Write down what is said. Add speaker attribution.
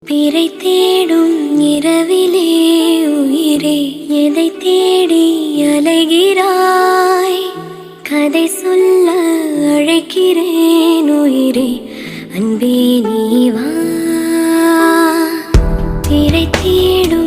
Speaker 1: பிறை தேடும் இரவிலே உயிரே எதை தேடி அலைகிறாய்? கதை சொல்ல அழைக்கிறேன் உயிரே, அன்பே நீ வா. பிறை தேடும்